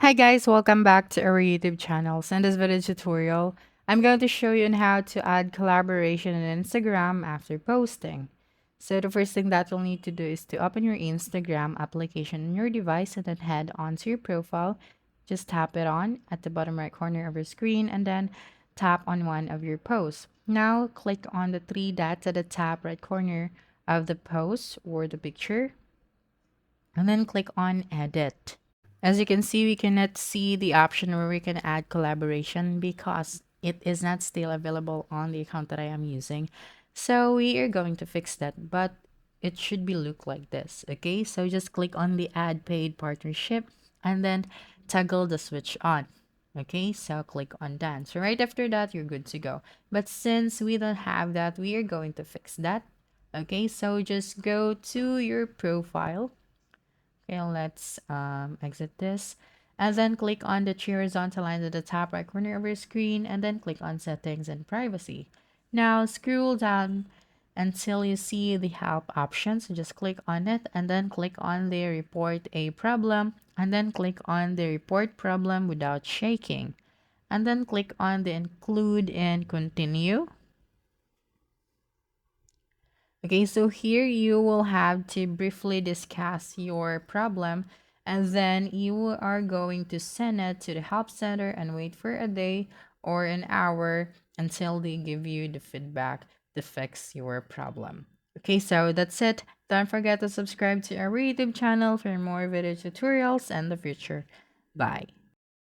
Hi guys, welcome back to our YouTube channel. So in this video tutorial, I'm going to show you on how to add collaboration in Instagram after posting. So the first thing that you'll need to do is to open your Instagram application on your device and then head onto your profile. Just tap it on at the bottom right corner of your screen and then tap on one of your posts. Now click on the three dots at the top right corner of the post or the picture and then click on edit. As you can see, we cannot see the option where we can add collaboration because it is not still available on the account that I am using. So we are going to fix that, but it should be look like this. Okay, so just click on the add paid partnership and then toggle the switch on. Okay, so click on done. So right after that, you're good to go. But since we don't have that, we are going to fix that. Okay, so just go to your profile. Okay, let's exit this. And then click on the three horizontal lines at the top right corner of your screen and then click on settings and privacy. Now scroll down until you see the help option. So just click on it and then click on the report a problem and then click on the report problem without shaking. And then click on the include and continue. Okay, so here you will have to briefly discuss your problem and then you are going to send it to the help center and wait for a day or an hour until they give you the feedback to fix your problem. Okay, so that's it. Don't forget to subscribe to our YouTube channel for more video tutorials in the future. Bye.